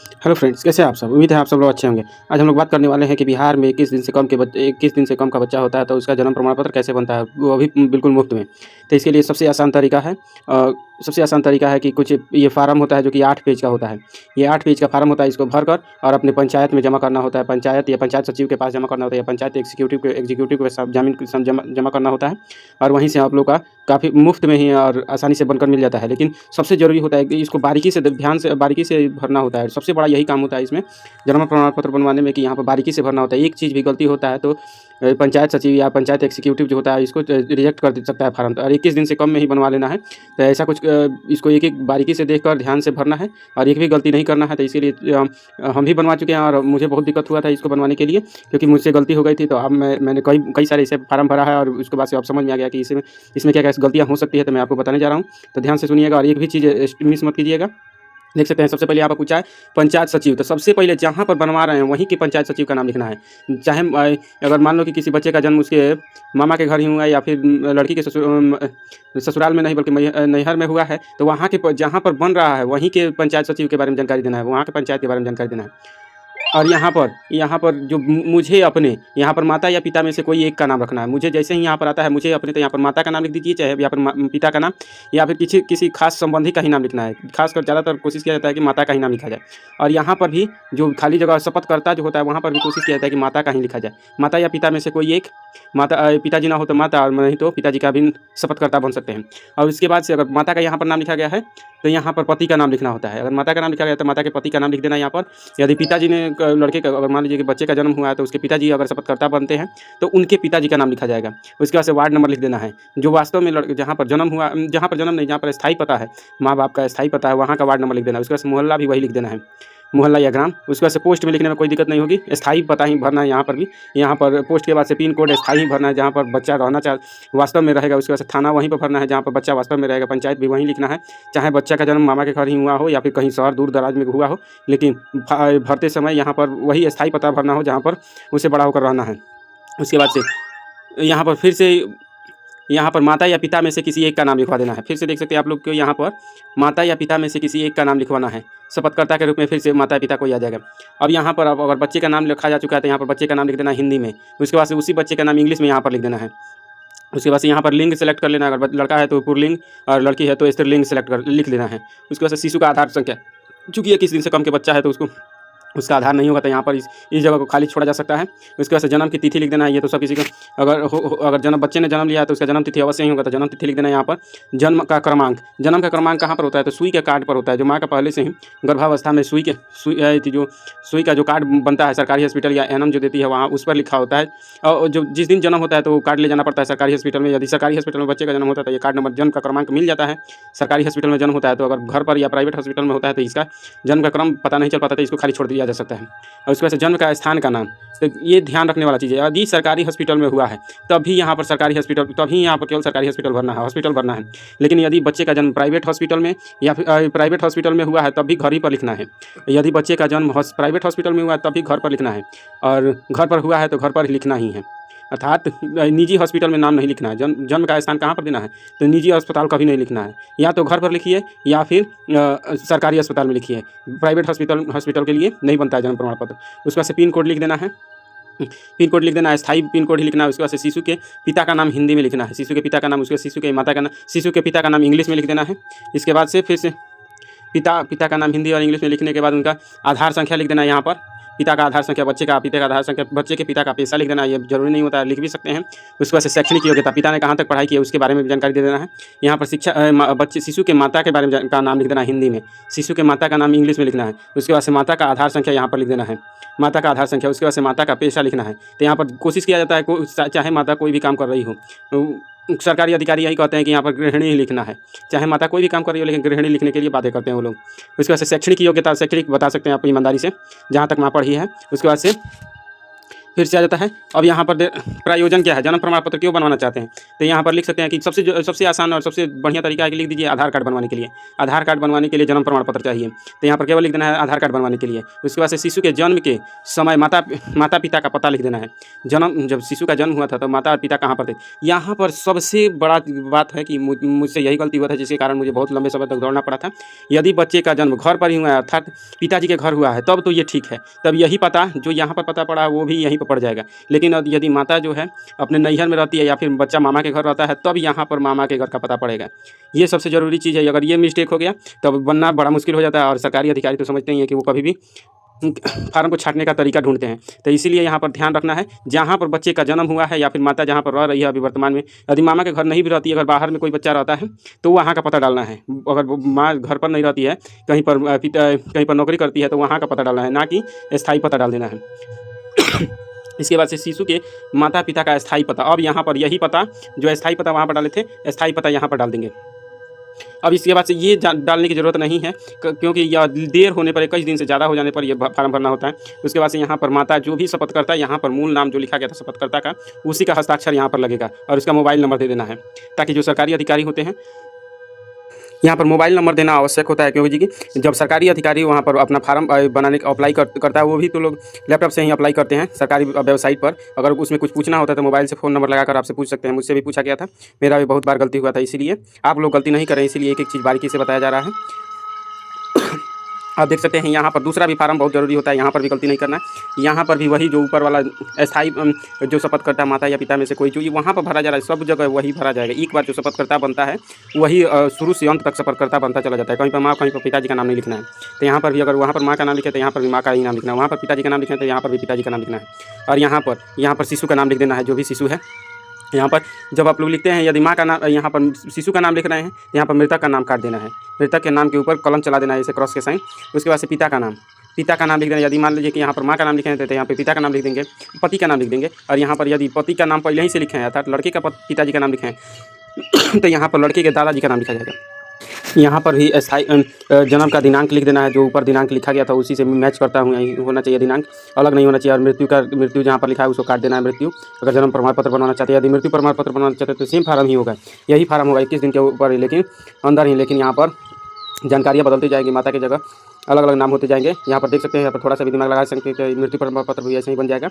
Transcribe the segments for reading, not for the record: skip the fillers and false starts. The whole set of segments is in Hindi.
हेलो फ्रेंड्स, कैसे हैं आप सब? उम्मीद है आप सब लोग अच्छे होंगे। आज हम लोग बात करने वाले हैं कि बिहार में 21 दिन से कम के 21 दिन से कम का बच्चा होता है तो उसका जन्म प्रमाण पत्र कैसे बनता है, वो भी बिल्कुल मुफ्त में। तो इसके लिए सबसे आसान तरीका है कि कुछ ये फार्म होता है जो कि 8 पेज का होता है। ये 8 पेज का फार्म होता है, इसको भरकर और अपने पंचायत में जमा करना होता है। पंचायत या पंचायत सचिव के पास जमा करना होता है या पंचायत एग्जीक्यूटिव के साथ जमा करना होता है और वहीं से आप लोग का काफ़ी मुफ्त में ही और आसानी से बनकर मिल जाता है। लेकिन सबसे ज़रूरी होता है कि इसको बारीकी से भरना होता है। सबसे बड़ा यही काम होता है इसमें जन्म प्रमाण पत्र बनवाने में कि यहाँ पर बारीकी से भरना होता है। एक चीज़ भी गलती होता है तो पंचायत सचिव या पंचायत एग्जीक्यूटिव जो होता है इसको रिजेक्ट कर सकता है फार्म। और 21 दिन से कम में ही बनवा लेना है। तो ऐसा कुछ इसको एक एक बारीकी से देखकर ध्यान से भरना है और एक भी गलती नहीं करना है। तो इसके लिए हम भी बनवा चुके हैं और मुझे बहुत दिक्कत हुआ था इसको बनवाने के लिए, क्योंकि मुझसे गलती हो गई थी। तो अब मैंने कई सारे इसे फार्म भरा है और उसके बाद से अब समझ में आ गया कि इसमें क्या क्या गलतियाँ हो सकती है। तो मैं आपको बताने जा रहा हूँ, तो ध्यान से सुनिएगा और एक भी चीज़ मिस मत कीजिएगा। देख सकते हैं, सबसे पहले यहाँ पर पूछा है पंचायत सचिव। तो सबसे पहले जहाँ पर बनवा रहे हैं वहीं के पंचायत सचिव का नाम लिखना है। चाहे अगर मान लो कि किसी बच्चे का जन्म उसके मामा के घर ही हुआ है या फिर लड़की के ससुराल में नहीं बल्कि नैहर में हुआ है, तो वहाँ के जहाँ पर बन रहा है वहीं के पंचायत सचिव के बारे में जानकारी देना है, वहाँ के पंचायत के बारे में जानकारी देना है। और यहाँ पर जो मुझे अपने यहाँ पर माता या पिता में से कोई एक का नाम रखना है। मुझे जैसे ही यहाँ पर आता है मुझे अपने, तो यहाँ पर माता का नाम लिख दीजिए, चाहे यहाँ पर पिता का नाम या फिर किसी खास संबंधी का ही नाम लिखना है। खासकर ज़्यादातर कोशिश किया जाता है कि माता का ही नाम लिखा जाए। और यहाँ पर भी जो खाली जगह शपथकर्ता जो होता है वहाँ पर भी कोशिश किया जाता है कि माता का ही लिखा जाए। माता या पिता में से कोई एक, पिताजी ना हो तो माता और नहीं तो पिताजी का भी शपथकर्ता बन सकते हैं। और उसके बाद से अगर माता का यहाँ पर नाम लिखा गया है तो यहाँ पर पति का नाम लिखना होता है। अगर माता का नाम लिखा गया तो माता के पति का नाम लिख देना यहाँ पर। यदि पिताजी ने लड़के का, अगर मान लीजिए कि बच्चे का जन्म हुआ है तो उसके पिताजी अगर शपथकर्ता बनते हैं तो उनके पिताजी का नाम लिखा जाएगा। उसके बाद से वार्ड नंबर लिख देना है, जो वास्तव में जहाँ पर जन्म नहीं, जहाँ पर स्थायी पता है, माँ बाप का स्थायी पता है, वहाँ का वार्ड नंबर लिख देना है। उसके बाद से मोहल्ला भी वही लिख देना है, मोहल्ला या ग्राम। उसके बाद से पोस्ट में लिखने में कोई दिक्कत नहीं होगी, स्थायी पता ही भरना है यहाँ पर भी। यहाँ पर पोस्ट के बाद से पिन कोड स्थायी भरना है, जहाँ पर बच्चा वास्तव में रहेगा। उसके बाद से थाना वहीं पर भरना है जहाँ पर बच्चा वास्तव में रहेगा। पंचायत भी वहीं लिखना है, चाहे बच्चा का जन्म मामा के घर ही हुआ हो या फिर कहीं शहर दूर दराज में हुआ हो, लेकिन भरते समय यहाँ पर वही स्थायी पता भरना हो जहाँ पर उसे बड़ा होकर रहना है। उसके बाद से यहाँ पर माता या पिता में से किसी एक का नाम लिखवा देना है। फिर से देख सकते हैं आप लोग को, यहाँ पर माता या पिता में से किसी एक का नाम लिखवाना है शपथकर्ता के रूप में। फिर से माता पिता को ही आ जाएगा। अब यहाँ पर अगर बच्चे का नाम लिखा जा चुका है तो यहाँ पर बच्चे का नाम लिख देना है हिंदी में। उसके बाद से उसी बच्चे का नाम इंग्लिश में यहाँ पर लिख देना है। उसके बाद से यहाँ पर लिंग सेलेक्ट कर लेना है। अगर लड़का है तो पुल्लिंग और लड़की है तो स्त्रीलिंग लिख देना है। उसके बाद से शिशु का आधार संख्या, चूँकि 21 दिन से कम के बच्चा है तो उसका आधार नहीं होगा तो यहाँ पर इस जगह को खाली छोड़ा जा सकता है। उसके बाद से जन्म की तिथि लिख देना है। ये तो सब किसी का, अगर बच्चे ने जन्म लिया है तो उसका जन्म तिथि अवश्य ही होगा, तो जन्म तिथि लिख देना है। यहाँ पर जन्म का क्रमांक कहाँ पर होता है, तो सुई के कार्ड पर होता है। जो माँ का पहले से ही गर्भावस्था में सुई का जो कार्ड बनता है सरकारी हॉस्पिटल या एनम जो देती है वहाँ, उस पर लिखा होता है। और जो जिस दिन जन्म होता है तो कार्ड ले जाना पड़ता है सरकारी हॉस्पिटल में। यदि सरकारी हॉस्पिटल में बच्चे का जन्म होता है तो ये कार्ड नंबर, जन्म का क्रमांक मिल जाता है। सरकारी हॉस्पिटल में जन्म होता है तो अगर घर पर या प्राइवेट हॉस्पिटल में होता है तो इसका जन्म का क्रम पता नहीं चल पाता, तो इसको खाली छोड़ दिया जा सकता है। और उसके बाद से जन्म का स्थान का नाम, तो ये ध्यान रखने वाला चीज़ है। यदि सरकारी हॉस्पिटल में हुआ है तभी यहाँ पर केवल सरकारी हॉस्पिटल भरना है। लेकिन यदि बच्चे का जन्म प्राइवेट हॉस्पिटल में या फिर प्राइवेट हॉस्पिटल में हुआ है तब भी घर ही पर लिखना है। यदि बच्चे का जन्म प्राइवेट हॉस्पिटल में हुआ है तब भी घर पर लिखना है, और घर पर हुआ है तो घर पर लिखना ही है। अर्थात निजी हॉस्पिटल में नाम नहीं लिखना है। जन्म का स्थान कहाँ पर देना है, तो निजी अस्पताल कभी नहीं लिखना है। या तो घर पर लिखिए या फिर सरकारी अस्पताल में लिखिए। प्राइवेट हॉस्पिटल के लिए नहीं बनता है जन्म प्रमाण पत्र। उसके बाद से पिन कोड लिख देना है। पिन कोड लिख देना है, स्थायी पिन कोड ही लिखना है। उसके बाद से शिशु के पिता का नाम हिंदी में लिखना है, शिशु के पिता का नाम, उसके शिशु के पिता का नाम इंग्लिश में लिख देना है। इसके बाद से फिर से पिता का नाम हिंदी और इंग्लिश में लिखने के बाद उनका आधार संख्या लिख देना है। यहाँ पर पिता का आधार संख्या, पिता का आधार संख्या, बच्चे के पिता का पैसा लिख देना है। ये जरूरी नहीं होता है, लिख भी सकते हैं। उसके बाद से शैक्षणिक योग्यता, पिता ने कहाँ तक पढ़ाई की है उसके बारे में भी जानकारी दे देना है। यहाँ पर शिशु के माता के बारे में का नाम लिख देना है हिंदी में, शिशु के माता का नाम इंग्लिश में लिखना है। उसके बाद से माता का आधार संख्या यहाँ पर लिख देना है, माता का आधार संख्या। उसके बाद से माता का पेशा लिखना है। तो यहाँ पर कोशिश किया जाता है चाहे माता कोई भी काम कर रही हो, सरकारी अधिकारी यही कहते हैं कि यहाँ पर गृहिणी ही लिखना है। चाहे माता कोई भी काम कर रही हो लेकिन गृहिणी लिखने के लिए बातें करते हैं वो लोग। उसके बाद से शैक्षणिक योग्यता, शैक्षणिक बता सकते हैं आप ईमानदारी से जहाँ तक माँ पढ़ी है। उसके बाद से फिर से आ जाता है। अब यहाँ पर प्रयोजन क्या है, जन्म प्रमाण पत्र क्यों बनवाना चाहते हैं, तो यहाँ पर लिख सकते हैं कि सबसे आसान और सबसे बढ़िया तरीका है कि लिख दीजिए आधार कार्ड बनवाने के लिए। आधार कार्ड बनवाने के लिए जन्म प्रमाण पत्र चाहिए, तो यहाँ पर केवल लिख देना है आधार कार्ड बनवाने के लिए। उसके बाद से शिशु के जन्म के समय माता पिता का पता लिख देना है। जब शिशु का जन्म हुआ था तो माता और पिता कहाँ पर थे। यहाँ पर सबसे बड़ा बात है कि मुझसे यही गलती हुआ था, जिसके कारण मुझे बहुत लंबे समय तक दौड़ना पड़ा था। यदि बच्चे का जन्म घर पर ही हुआ है, अर्थात पिताजी के घर हुआ है, तब तो ये ठीक है, तब यही पता जो यहाँ पर पता पड़ा वो भी यहीं पर पड़ जाएगा। लेकिन यदि माता जो है अपने नैहर में रहती है या फिर बच्चा मामा के घर रहता है, तब यहाँ पर मामा के घर का पता पड़ेगा। ये सबसे ज़रूरी चीज़ है। अगर ये मिस्टेक हो गया तब बनना बड़ा मुश्किल हो जाता है, और सरकारी अधिकारी तो समझते ही हैं कि वो कभी भी फार्म को छांटने का तरीका ढूंढते हैं। तो इसीलिए यहाँ पर ध्यान रखना है, जहाँ पर बच्चे का जन्म हुआ है या फिर माता जहाँ पर रह रही है अभी वर्तमान में, यदि मामा के घर नहीं भी रहती है, अगर बाहर में कोई बच्चा रहता है तो वहाँ का पता डालना है। अगर माँ घर पर नहीं रहती है, कहीं पर नौकरी करती है, तो वहाँ का पता डालना है, ना कि स्थायी पता डाल देना है। इसके बाद से शिशु के माता पिता का स्थायी पता। अब यहाँ पर यही पता जो स्थायी पता वहाँ पर डाले थे, स्थायी पता यहाँ पर डाल देंगे। अब इसके बाद से ये डालने की ज़रूरत नहीं है, क्योंकि यह देर होने पर 21 दिन से ज़्यादा हो जाने पर यह फार्म भरना होता है। उसके बाद से यहाँ पर माता जो भी शपथ करता है, यहाँ पर मूल नाम जो लिखा गया था शपथकर्ता का, उसी का हस्ताक्षर यहाँ पर लगेगा, और उसका मोबाइल नंबर दे देना है, ताकि जो सरकारी अधिकारी होते हैं यहाँ पर मोबाइल नंबर देना आवश्यक होता है। क्योंकि जी जब सरकारी अधिकारी वहाँ पर अपना फार्म बनाने का अप्लाई करता है, वो भी तो लोग लैपटॉप से ही अप्लाई करते हैं सरकारी वेबसाइट पर। अगर उसमें कुछ पूछना होता है तो मोबाइल से फ़ोन नंबर लगाकर आपसे पूछ सकते हैं। मुझसे भी पूछा गया था, मेरा भी बहुत बार गलती हुआ था। इसीलिए आप लोग गलती नहीं करें, इसीलिए एक एक चीज़ बारीकी से बताया जा रहा है। आप देख सकते हैं यहाँ पर दूसरा भी फार्म बहुत ज़रूरी होता है, यहाँ पर भी गलती नहीं करना है। यहाँ पर भी वही जो ऊपर वाला स्थायी जो शपथकर्ता माता या पिता में से कोई जो वहाँ पर भरा जा रहा है, सब जगह वही भरा जाएगा। एक बार जो शपथकर्ता बनता है वही शुरू से अंत तक शपथकर्ता बनता चला जाता है। कहीं पर माँ, कहीं पर पिताजी का नाम नहीं लिखना है। तो यहाँ पर भी अगर वहाँ पर माँ का नाम लिखे तो यहाँ पर भी माँ का ही नाम लिखना है, वहाँ पर पिताजी का नाम लिखना है तो यहाँ पर भी पिताजी का नाम लिखना है। और यहाँ पर शिशु का नाम लिख देना है, जो भी शिशु है। यहाँ पर जब आप लोग लिखते हैं, यदि माँ का नाम, यहाँ पर शिशु का नाम लिख रहे हैं, यहाँ पर मृतक का नाम काट देना है। मृतक के नाम के ऊपर कलम चला देना है, जैसे क्रॉस के साइन। उसके बाद से पिता का नाम लिख देना। यदि मान लीजिए कि यहाँ पर माँ का नाम लिखे हैं तो यहाँ पे पिता का नाम लिख देंगे, पति का नाम लिख देंगे। और यहाँ पर यदि पति का नाम पहले ही से लिखे हैं, अर्थात लड़के का पिताजी का नाम लिखे हैं तो यहाँ पर लड़के के दादाजी का नाम लिखा जाएगा। यहाँ पर भी स्थायी जन्म का दिनांक लिख देना है, जो ऊपर दिनांक लिखा गया था उसी से मैच करता हूँ होना चाहिए, दिनांक अलग नहीं होना चाहिए। और मृत्यु जहाँ पर लिखा है उसको काट देना है, मृत्यु। अगर जन्म प्रमाण पत्र बनवाना चाहते हैं, यदि मृत्यु प्रमाण पत्र बनवाना चाहते हैं तो सेम फार्म ही होगा, यही फार्म होगा 21 दिन के ऊपर ही, लेकिन अंदर ही। लेकिन यहाँ पर जानकारियाँ बदलती जाएंगी, माता की जगह अलग अलग नाम होते जाएंगे। यहाँ पर देख सकते हैं, यहाँ पर थोड़ा सा भी दिमाग लगा सकते हैं कि मृत्यु प्रमाण पत्र भी ऐसे ही बन जाएगा।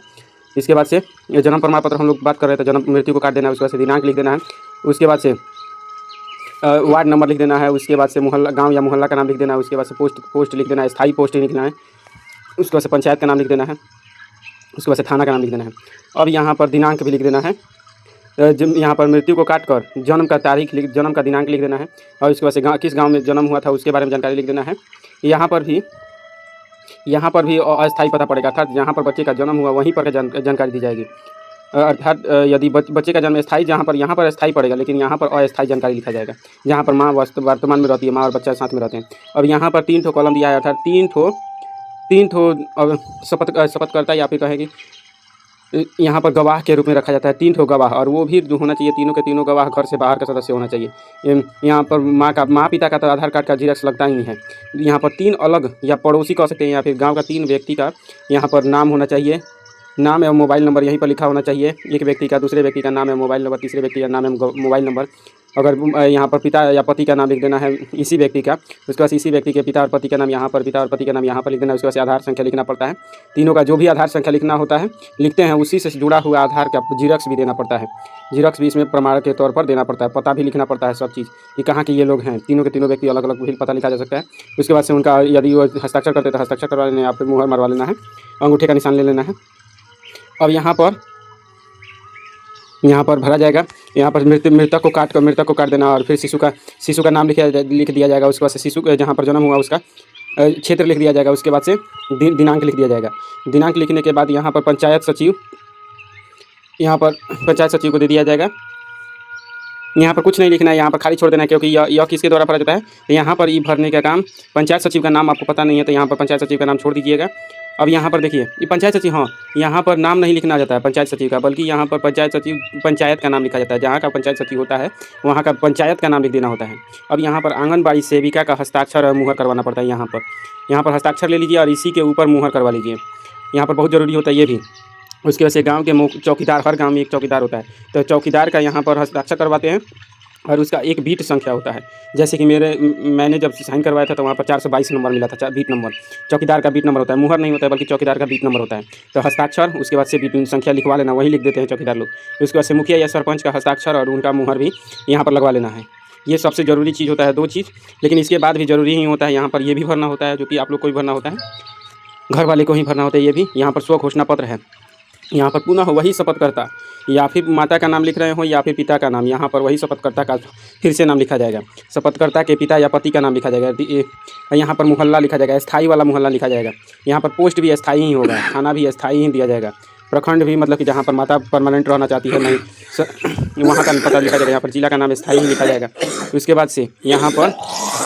इसके बाद से जन्म प्रमाण पत्र हम लोग बात कर रहे थे, जन्म मृत्यु को काट देना है, उसके बाद से दिनांक लिख देना है। उसके बाद से वार्ड नंबर लिख देना है। उसके बाद से मोहल्ला, गांव या मोहल्ला का नाम लिख देना है। उसके बाद से पोस्ट लिख देना है, स्थायी पोस्ट ही लिखना है। उसके बाद से पंचायत का नाम लिख देना है। उसके बाद से थाना का नाम लिख देना है। अब यहाँ पर दिनांक भी लिख देना है। यहाँ पर मृत्यु को काट कर जन्म का जन्म का दिनांक लिख देना है। और उसके बाद से किस गाँव में जन्म हुआ था उसके बारे में जानकारी लिख देना है। यहाँ पर भी अस्थायी पता पड़ेगा, अर्थात जहाँ पर बच्चे का जन्म हुआ वहीं पर जानकारी दी जाएगी। अर्थात यदि बच्चे का जन्म स्थायी, जहाँ पर यहाँ पर स्थायी पड़ेगा, लेकिन यहाँ पर अस्थायी जानकारी लिखा जाएगा। जहाँ पर माँ वर्तमान में रहती है, माँ और बच्चा साथ में रहते हैं। अब यहाँ पर 3 ठो कॉलम दिया है, अर्थात 3 ठो शपथकर्ता या फिर कहेगी यहाँ पर गवाह के रूप में रखा जाता है। 3 ठो गवाह, और वो भी जो होना चाहिए, तीनों के तीनों गवाह घर से बाहर का सदस्य होना चाहिए। यहाँ पर माँ पिता का तो आधार कार्ड का जीरक्स लगता ही है। यहाँ पर 3 अलग या पड़ोसी कह सकते हैं, या फिर गाँव का 3 व्यक्ति का यहाँ पर नाम होना चाहिए, नाम एवं मोबाइल नंबर यहीं पर लिखा होना चाहिए। एक व्यक्ति का, दूसरे व्यक्ति का नाम एवं मोबाइल नंबर, तीसरे व्यक्ति का नाम एवं मोबाइल नंबर। अगर यहाँ पर पिता या पति का नाम लिख देना है इसी व्यक्ति का। उसके बाद इसी व्यक्ति के पिता और पति का नाम यहाँ पर, पिता और पति का नाम यहाँ पर लिख देना है। उसके बाद आधार संख्या लिखना पड़ता है। तीनों का जो भी आधार संख्या लिखना होता है लिखते हैं, उसी से जुड़ा हुआ आधार का जीरक्स भी देना पड़ता है। जीरक्स भी इसमें प्रमाण के तौर पर देना पड़ता है। पता भी लिखना पड़ता है, सब चीज़ कि कहाँ के ये लोग हैं। तीनों के तीनों व्यक्ति अलग अलग भी पता लिखा जा सकता है। उसके बाद से उनका यदि वो हस्ताक्षर करते तो हस्ताक्षर करवा लेना है, या फिर मुहर मरवा लेना है, अंगूठे का निशान ले लेना है। अब यहाँ पर भरा जाएगा। यहाँ पर मृतक को काट देना, और फिर शिशु का नाम लिख दिया जाएगा। उसके बाद से शिशु जहाँ पर जन्म हुआ उसका क्षेत्र लिख दिया जाएगा। उसके बाद से दिनांक लिख दिया जाएगा। दिनांक लिखने के बाद यहाँ पर पंचायत सचिव को दे दिया जाएगा। यहाँ पर कुछ नहीं लिखना है, यहाँ पर खाली छोड़ देना है, क्योंकि यह किसके द्वारा भरा जाता है। तो यहाँ पर ई भरने का काम पंचायत सचिव का नाम आपको पता नहीं है, तो यहाँ पर पंचायत सचिव का नाम छोड़ दीजिएगा। अब यहाँ पर देखिए, ये पंचायत सचिव, हाँ, यहाँ पर नाम नहीं लिखना जाता है पंचायत सचिव का, बल्कि यहाँ पर पंचायत का नाम लिखा जाता है। जहाँ का पंचायत सचिव होता है वहाँ का पंचायत का नाम लिख देना होता है। अब यहाँ पर आंगनबाड़ी सेविका का हस्ताक्षर और मुहर करवाना पड़ता है। यहाँ पर हस्ताक्षर ले लीजिए और इसी के ऊपर मुहर करवा लीजिए। यहाँ पर बहुत ज़रूरी होता है ये भी। उसकी वजह से गाँव के चौकीदार, हर गाँव में एक चौकीदार होता है, तो चौकीदार का यहाँ पर हस्ताक्षर करवाते हैं और उसका एक बीट संख्या होता है। जैसे कि मैंने जब साइन करवाया था तो वहाँ पर 422 नंबर मिला था, बीट नंबर। चौकीदार का बीट नंबर होता है, मुहर नहीं होता है बल्कि चौकीदार का बीट नंबर होता है। तो हस्ताक्षर, उसके बाद से बीट संख्या लिखवा लेना, वही लिख देते हैं चौकीदार लोग। उसके बाद से मुखिया या सरपंच का हस्ताक्षर और उनका मुहर भी यहाँ पर लगवा लेना है। ये सबसे ज़रूरी चीज़ होता है, 2 चीज़। लेकिन इसके बाद भी ज़रूरी ही होता है, यहाँ पर ये भी भरना होता है जो कि आप लोग को भी भरना होता है, घर वाले को ही भरना होता है। ये भी यहाँ पर स्व घोषणा पत्र है। यहाँ पर पुनः वही शपथकर्ता, या फिर माता का नाम लिख रहे हो या फिर पिता का नाम, यहाँ पर वही शपथकर्ता का फिर से नाम लिखा जाएगा। शपथकर्ता के पिता या पति का नाम लिखा जाएगा। यहाँ पर मोहल्ला लिखा जाएगा, स्थायी वाला मोहल्ला लिखा जाएगा। यहाँ पर पोस्ट भी स्थायी ही होगा, थाना भी स्थायी ही दिया जाएगा। प्रखंड भी, मतलब कि जहाँ पर माता परमानेंट रहना चाहती है नहीं, वहाँ का पता लिखा जाएगा। यहाँ पर जिला का नाम स्थायी ही लिखा जाएगा। उसके बाद से यहाँ पर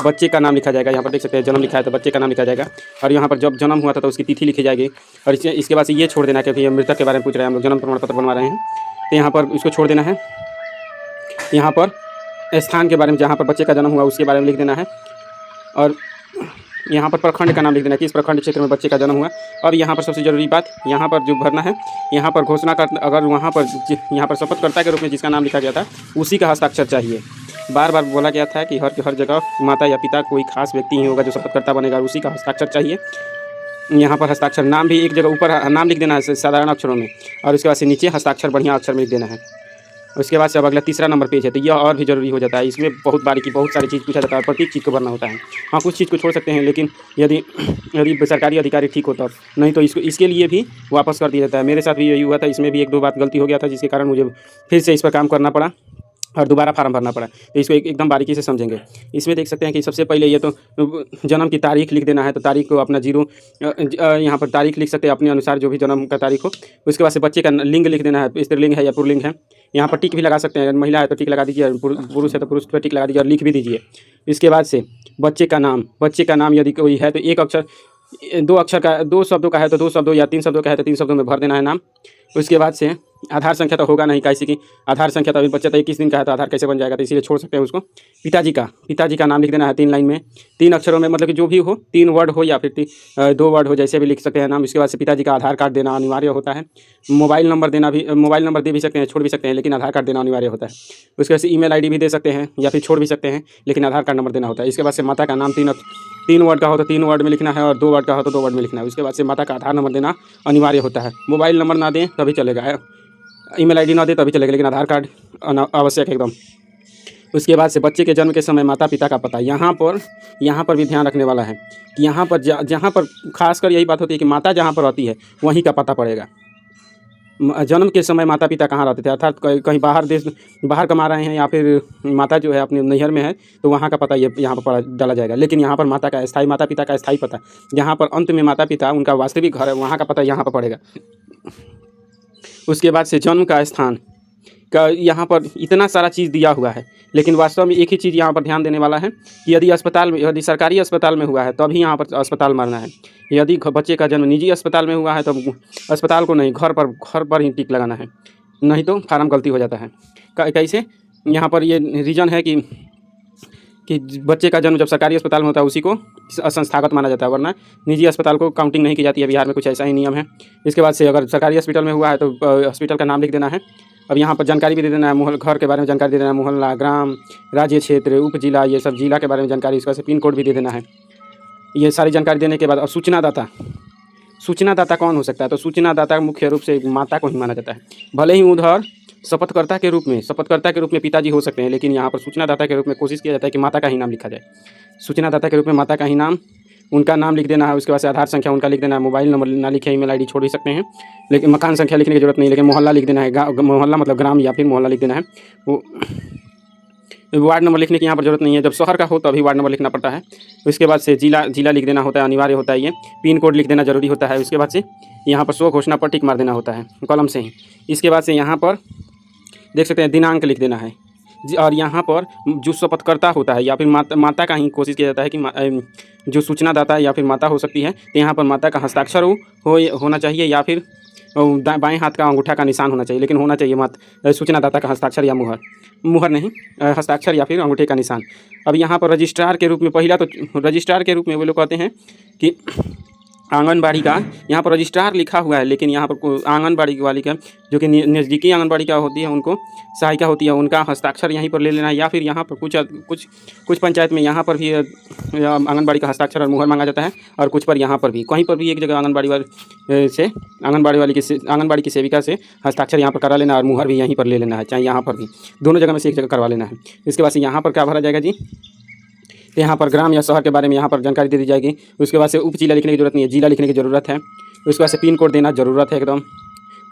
बच्चे का नाम लिखा जाएगा। यहाँ पर देख सकते हैं जन्म लिखा है तो बच्चे का नाम लिखा जाएगा। और यहाँ पर जब जन्म हुआ था तो उसकी तिथि लिखी जाएगी। और इसके बाद से ये छोड़ देना, क्योंकि मृतक के बारे में पूछ रहे हैं हम लोग, जन्म प्रमाण पत्र बनवा रहे हैं, तो यहाँ पर इसको छोड़ देना है। यहाँ पर स्थान के बारे में, जहाँ पर बच्चे का जन्म हुआ उसके बारे में लिख देना है। और यहाँ पर प्रखंड का नाम लिख देना, किस प्रखंड क्षेत्र में बच्चे का जन्म हुआ। अब यहाँ पर सबसे ज़रूरी बात, यहाँ पर जो भरना है, यहाँ पर घोषणा कर, अगर वहाँ पर शपथकर्ता के रूप में जिसका नाम लिखा गया था उसी का हस्ताक्षर चाहिए। बार बार बोला गया था कि हर जगह माता या पिता कोई खास व्यक्ति ही होगा जो शपथकर्ता बनेगा, उसी का हस्ताक्षर चाहिए। यहाँ पर हस्ताक्षर, नाम भी एक जगह ऊपर नाम लिख देना है साधारण अक्षरों में, और उसके बाद से नीचे हस्ताक्षर बढ़िया अक्षर में लिख देना है। उसके बाद से अब अगला तीसरा नंबर पेज है, तो यह और भी ज़रूरी हो जाता है। इसमें बहुत बारीकी, बहुत सारी चीज़ पूछा जाता है, प्रत्येक चीज़ को भरना होता है। हाँ, कुछ चीज़ को छोड़ सकते हैं, लेकिन यदि सरकारी अधिकारी ठीक होता, नहीं तो इसके लिए भी वापस कर दिया जाता है। मेरे साथ भी यही हुआ था, इसमें भी 1-2 बात गलती हो गया था, जिसके कारण मुझे फिर से इस पर काम करना पड़ा और दोबारा फार्म भरना पड़ा। तो इसको एकदम बारीकी से समझेंगे। इसमें देख सकते हैं कि सबसे पहले ये तो जन्म की तारीख लिख देना है, तो तारीख को अपना 0 यहाँ पर तारीख लिख सकते हैं अपने अनुसार, जो भी जन्म का तारीख हो। उसके बाद से बच्चे का लिंग लिख देना है, स्त्रीलिंग है या पुल्लिंग है। यहाँ पर टिक भी लगा सकते हैं, महिला है तो टिक लगा दीजिए, पुरुष है तो पुरुष पर टिक लगा दीजिए और लिख भी दीजिए। इसके बाद से बच्चे का नाम यदि कोई है तो 1 अक्षर, 2 अक्षर का, 2 शब्दों का है तो 2 शब्दों, या 3 शब्दों का है तो 3 शब्दों में भर देना है नाम। उसके बाद से आधार संख्या तो होगा नहीं, कैसे कि आधार संख्या तो अभी बच्चा तो 21 दिन का है, तो आधार कैसे बन जाएगा, तो इसीलिए छोड़ सकते हैं उसको। पिताजी का नाम लिख देना है 3 लाइन में, 3 अक्षरों में, मतलब कि जो भी हो, 3 वर्ड हो या फिर 2 वर्ड हो, जैसे भी लिख सकते हैं नाम। उसके बाद से पिताजी का आधार कार्ड देना अनिवार्य होता है। मोबाइल नंबर दे भी सकते हैं, छोड़ भी सकते हैं, लेकिन आधार कार्ड देना अनिवार्य होता है। उसके बाद से ईमेल आईडी भी दे सकते हैं या फिर छोड़ भी सकते हैं, लेकिन आधार कार्ड नंबर देना होता है। इसके बाद से माता का नाम 3 वर्ड का हो तो 3 वर्ड में लिखना है, और 2 वर्ड का हो तो 2 वर्ड में लिखना है। उसके बाद से माता का आधार नंबर देना अनिवार्य होता है। मोबाइल नंबर ना दें तभी चलेगा, ईमेल आईडी ना दे तभी चलेगा, लेकिन आधार कार्ड आवश्यक है एकदम। उसके बाद से बच्चे के जन्म के समय माता पिता का पता, यहाँ पर भी ध्यान रखने वाला है कि यहाँ पर जहाँ पर खासकर यही बात होती है कि माता जहाँ पर रहती है वहीं का पता पड़ेगा। जन्म के समय माता पिता कहाँ रहते थे, अर्थात कहीं बाहर कमा रहे हैं, या फिर माता जो है अपने नैहर में है, तो वहाँ का पता ये यहाँ पर डाला जाएगा। लेकिन यहाँ पर माता पिता का स्थायी पता, जहाँ पर अंत में माता पिता उनका वास्तविक घर है, वहाँ का पता यहाँ पर पड़ेगा। उसके बाद से जन्म का स्थान का यहाँ पर इतना सारा चीज़ दिया हुआ है, लेकिन वास्तव में एक ही चीज़ यहाँ पर ध्यान देने वाला है कि यदि सरकारी अस्पताल में हुआ है तभी यहाँ पर अस्पताल मारना है। यदि बच्चे का जन्म निजी अस्पताल में हुआ है तो अस्पताल को नहीं, घर पर ही टिक लगाना है, नहीं तो फार्म गलती हो जाता है। कैसे, यहाँ पर ये रीज़न है कि बच्चे का जन्म जब सरकारी अस्पताल में होता है उसी को संस्थागत माना जाता है, वरना निजी अस्पताल को काउंटिंग नहीं की जाती है। बिहार में कुछ ऐसा ही नियम है। इसके बाद से अगर सरकारी हॉस्पिटल में हुआ है तो हॉस्पिटल का नाम लिख देना है। अब यहाँ पर जानकारी भी दे देना है, घर के बारे में जानकारी दे देना है, मोहल्ला, ग्राम, राज्य, क्षेत्र, उप जिला, ये सब जिला के बारे में जानकारी, इसका से पिन कोड भी दे देना है। ये सारी जानकारी देने के बाद और सूचना दाता कौन हो सकता है, तो सूचना दाता मुख्य रूप से माता को ही माना जाता है। भले ही उधर शपथकर्ता के रूप में पिताजी हो सकते हैं, लेकिन यहाँ पर सूचना दाता के रूप में कोशिश किया जाता है कि माता का ही नाम लिखा जाए। सूचना दाता के रूप में माता का ही नाम, उनका नाम लिख देना है। उसके बाद से आधार संख्या उनका लिख देना है, मोबाइल नंबर ना लिखे, ईमेल आईडी छोड़ भी सकते हैं, लेकिन मकान संख्या लिखने की जरूरत नहीं, लेकिन मोहल्ला लिख देना है। मोहल्ला मतलब ग्राम या फिर मोहल्ला लिख देना है। वो वार्ड नंबर लिखने की यहाँ पर जरूरत नहीं है, जब शहर का हो तभी वार्ड नंबर लिखना पड़ता है। उसके बाद से जिला लिख देना होता है, अनिवार्य होता है। ये पिन कोड लिख देना जरूरी होता है। उसके बाद से यहाँ पर स्व घोषणा पर टिक मार देना होता है कॉलम से ही। इसके बाद से यहाँ पर देख सकते हैं दिनांक लिख देना है। और यहाँ पर जो शपथकर्ता होता है या फिर माता का ही कोशिश किया जाता है कि जो सूचनादाता या फिर माता हो सकती है, तो यहाँ पर माता का हस्ताक्षर होना चाहिए, या फिर बाएं हाथ का अंगूठा का निशान होना चाहिए, लेकिन होना चाहिए सूचनादाता का हस्ताक्षर या मुहर नहीं, हस्ताक्षर या फिर अंगूठे का निशान। अब यहाँ पर रजिस्ट्रार के रूप में, पहला तो रजिस्ट्रार के रूप में वो लोग कहते हैं कि आंगनबाड़ी का यहाँ पर रजिस्ट्रार लिखा हुआ है, लेकिन यहाँ पर आंगनबाड़ी वाली का जो कि नज़दीकी आंगनबाड़ी का होती है उनको सहायिका होती है, उनका हस्ताक्षर यहीं पर ले लेना है। या फिर यहाँ पर कुछ पंचायत में यहाँ पर भी आंगनबाड़ी का हस्ताक्षर और मुहर मांगा जाता है, और कुछ पर यहाँ पर भी कहीं पर भी एक जगह आंगनबाड़ी की सेविका से हस्ताक्षर यहाँ पर करा लेना और मुहर भी यहीं पर ले लेना है, चाहे यहाँ पर भी, दोनों जगह में से एक जगह करवा लेना है। इसके बाद से यहाँ पर क्या भरा जाएगा जी, तो यहाँ पर ग्राम या शहर के बारे में यहाँ पर जानकारी दे दी जाएगी। उसके बाद से उप जिला लिखने की जरूरत नहीं है, जिला लिखने की ज़रूरत है। उसके बाद से पिन कोड देना ज़रूरत है एकदम।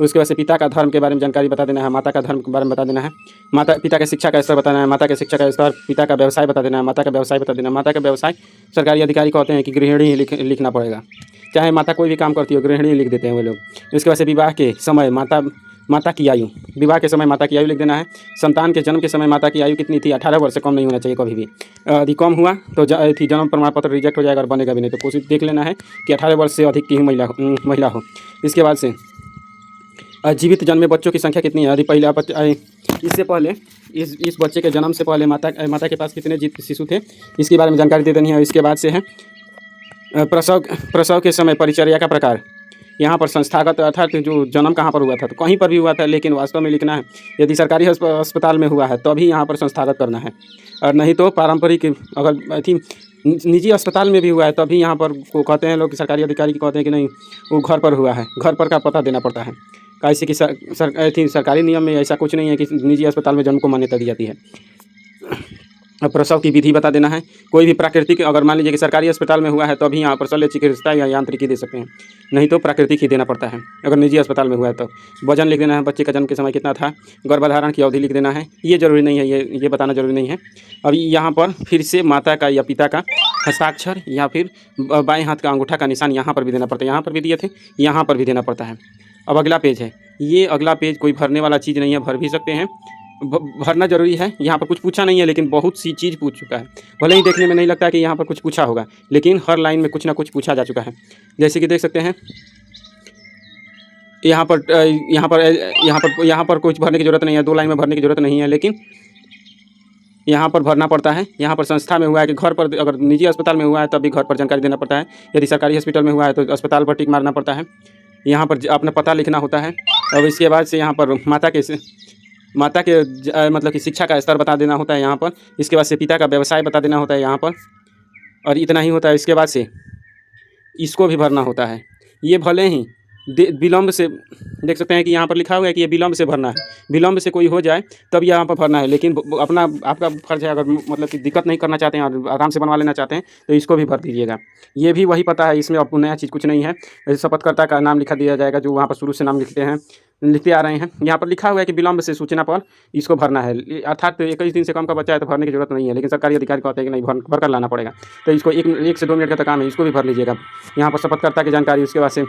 उसके बाद से पिता का धर्म के बारे में जानकारी बता देना है, माता का धर्म के बारे में बता देना है, पिता का शिक्षा का स्तर बताना है, माता के शिक्षा का स्तर, पिता का व्यवसाय बता देना है, माता का व्यवसाय बता देना है। माता का व्यवसाय सरकारी अधिकारी कहते हैं कि गृहिणी ही लिखना पड़ेगा, चाहे माता कोई भी काम करती हो गृहिणी लिख देते हैं वो लोग। उसके बाद से विवाह के समय माता की आयु, विवाह के समय माता की आयु लिख देना है। संतान के जन्म के समय माता की आयु कितनी थी, 18 वर्ष से कम नहीं होना चाहिए कभी भी। यदि कम हुआ तो जन्म प्रमाण पत्र रिजेक्ट हो जाएगा और बनेगा भी नहीं, तो कोशिश देख लेना है कि 18 वर्ष से अधिक की ही महिला हो। इसके बाद से जीवित जन्मे बच्चों की संख्या कितनी है, यदि पहले इससे पहले इस बच्चे के जन्म से पहले माता के पास कितने जीवित शिशु थे, इसके बारे में जानकारी दे देनी है। इसके बाद से है प्रसव के समय परिचर्या का प्रकार, यहाँ पर संस्थागत अर्थात जो जन्म कहाँ पर हुआ था, तो कहीं पर भी हुआ था लेकिन वास्तव में लिखना है। यदि सरकारी अस्पताल में हुआ है तो भी यहाँ पर संस्थागत करना है, और नहीं तो पारंपरिक अगर निजी अस्पताल में भी हुआ है तभी यहाँ पर वो कहते हैं लोग, सरकारी अधिकारी कहते हैं कि नहीं वो घर पर हुआ है, घर पर का पता देना पड़ता है। कैसे कि सरकारी नियम में ऐसा कुछ नहीं है कि निजी अस्पताल में जन्म को मान्यता दी जाती है। अब प्रसव की विधि बता देना है। कोई भी प्राकृतिक, अगर मान लीजिए कि सरकारी अस्पताल में हुआ है तो भी यहाँ पर शल्य चिकित्सा या यांत्रिकी दे सकते हैं, नहीं तो प्राकृतिक ही देना पड़ता है। अगर निजी अस्पताल में हुआ है तो वजन लिख देना है, बच्चे का जन्म के समय कितना था, गर्भधारण की अवधि लिख देना है। ये जरूरी नहीं है, ये बताना जरूरी नहीं है। अब यहाँ पर फिर से माता का या पिता का हस्ताक्षर या फिर बाएँ हाथ का अंगूठा का निशान यहाँ पर भी देना पड़ता है। यहाँ पर भी दिए थे, यहाँ पर भी देना पड़ता है। अब अगला पेज है, ये अगला पेज कोई भरने वाला चीज़ नहीं है, भर भी सकते हैं, भरना जरूरी है। यहाँ पर कुछ पूछा नहीं है लेकिन बहुत सी चीज़ पूछ चुका है। भले ही देखने में नहीं लगता कि यहाँ पर कुछ पूछा होगा, लेकिन हर लाइन में कुछ ना कुछ पूछा जा चुका है। जैसे कि देख सकते हैं यहाँ पर कुछ भरने की ज़रूरत नहीं है, 2 लाइन में भरने की ज़रूरत नहीं है, लेकिन यहाँ पर भरना पड़ता है। यहाँ पर संस्था में हुआ है कि घर पर, अगर निजी अस्पताल में हुआ है तब भी घर पर जानकारी देना पड़ता है। यदि सरकारी हॉस्पिटल में हुआ है तो अस्पताल पर टिक मारना पड़ता है। यहाँ पर अपना पता लिखना होता है। अब इसके बाद से यहाँ पर माता के मतलब कि शिक्षा का स्तर बता देना होता है यहाँ पर। इसके बाद से पिता का व्यवसाय बता देना होता है यहाँ पर, और इतना ही होता है। इसके बाद से इसको भी भरना होता है। ये भले ही विलम्ब से, देख सकते हैं कि यहाँ पर लिखा हुआ है कि ये विलम्ब से भरना है, विलम्ब से कोई हो जाए तब यहाँ पर भरना है, लेकिन आपका फर्ज है, अगर मतलब कि दिक्कत नहीं करना चाहते हैं और आराम से बनवा लेना चाहते हैं तो इसको भी भर दीजिएगा। ये भी वही पता है, इसमें आपको नया चीज़ कुछ नहीं है। शपथकर्ता का नाम लिखा दिया जाएगा, जो वहाँ पर शुरू से नाम लिखते आ रहे हैं। यहाँ पर लिखा हुआ है कि विलम्ब से सूचना पर इसको भरना है, अर्थात 21 दिन से कम का बच्चा है तो भरने की जरूरत नहीं है, लेकिन सरकारी अधिकारी कहते हैं कि नहीं, भर कर लाना पड़ेगा। तो इसको 1 से 2 मिनट का काम है, इसको भी भर लीजिएगा। यहाँ पर शपथकर्ता की जानकारी, उसके बाद से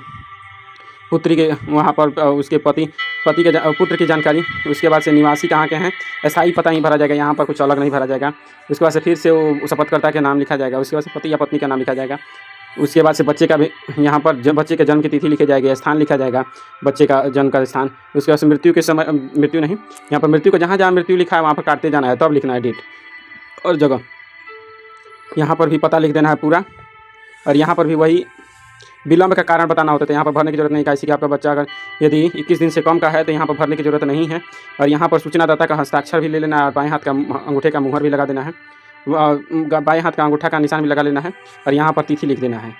पुत्री के, वहाँ पर उसके पुत्र की जानकारी, उसके बाद से निवासी कहाँ के हैं, स्थायी पता ही भरा जाएगा, यहाँ पर कुछ अलग नहीं भरा जाएगा। उसके बाद से फिर से वो शपथकर्ता के नाम लिखा जाएगा, उसके बाद से पति या पत्नी का नाम लिखा जाएगा। उसके बाद से बच्चे का भी यहाँ पर बच्चे के जन्म की तिथि लिखी जाएगी, स्थान लिखा जाएगा, बच्चे का जन्म का स्थान। उसके बाद से मृत्यु के समय, मृत्यु नहीं, यहाँ पर मृत्यु को जहाँ जहाँ मृत्यु लिखा है वहाँ पर काटते जाना है, तब लिखना है डेट और जगह। यहाँ पर भी पता लिख देना है पूरा, और यहाँ पर भी वही विलम्ब का कारण बताना होता है। यहाँ पर भरने की जरूरत नहीं, कैसे कि आपका बच्चा अगर यदि 21 दिन से कम का है तो यहाँ पर भरने की जरूरत नहीं है। और यहाँ पर सूचनादाता का हस्ताक्षर भी ले लेना है, और बाएं हाथ का अंगूठे का मुहर भी लगा देना है, बाएं हाथ का अंगूठा का निशान भी लगा लेना है, और यहाँ पर तिथि लिख देना है।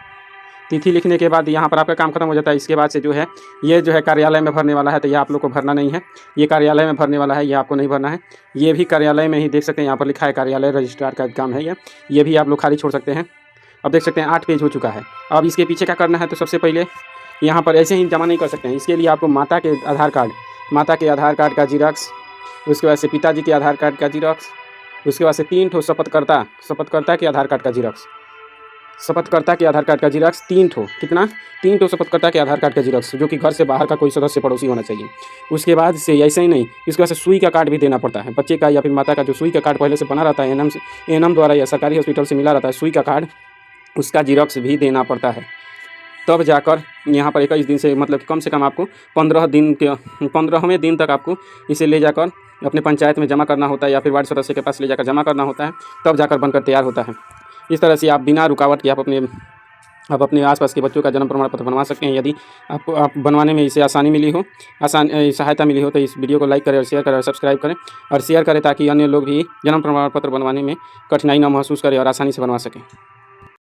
तिथि लिखने के बाद यहाँ पर आपका काम खत्म हो जाता है। इसके बाद से जो है ये जो है कार्यालय में भरने वाला है, तो ये आप लोग को भरना नहीं है। ये कार्यालय में भरने वाला है, ये आपको नहीं भरना है। ये भी कार्यालय में ही देख सकते हैं, यहाँ पर लिखा है कार्यालय रजिस्ट्रार का काम है ये भी आप लोग खाली छोड़ सकते हैं। अब देख सकते हैं 8 पेज हो चुका है। अब इसके पीछे क्या करना है, तो सबसे पहले यहाँ पर ऐसे ही जमा नहीं कर सकते हैं, इसके लिए आपको माता के आधार कार्ड का जीरोक्स, उसके बाद से पिताजी के आधार कार्ड का जीरोक्स, उसके बाद से 3 ठो शपथकर्ता के आधार कार्ड का जीरोक्स, शपथकर्ता के आधार कार्ड का जीरोक्स 3 ठो, कितना 3 ठो शपथकर्ता के आधार कार्ड का जीरोक्स, जो कि घर से बाहर का कोई सदस्य पड़ोसी होना चाहिए। उसके बाद से ऐसे ही नहीं, इसके बाद से सुई का कार्ड भी देना पड़ता है, बच्चे का या फिर माता का जो सुई का कार्ड पहले से बना रहता है, एएनएम द्वारा या सरकारी हॉस्पिटल से मिला रहता है सुई का कार्ड, उसका जीरोक्स भी देना पड़ता है। तब जाकर यहाँ पर 21 दिन से, मतलब कम से कम आपको 15वें दिन तक आपको इसे ले जाकर अपने पंचायत में जमा करना होता है, या फिर वार्ड सदस्य के पास ले जाकर जमा करना होता है, तब जाकर बनकर तैयार होता है। इस तरह से आप बिना रुकावट के आप अपने आप अपने आसपास के बच्चों का जन्म प्रमाण पत्र बनवा सकते हैं। यदि आपको बनवाने में इसे आसानी मिली हो, सहायता मिली हो, तो इस वीडियो को लाइक करें और शेयर करें और सब्सक्राइब करें और शेयर करें, ताकि अन्य लोग भी जन्म प्रमाण पत्र बनवाने में कठिनाई न महसूस करें और आसानी से बनवा सकें।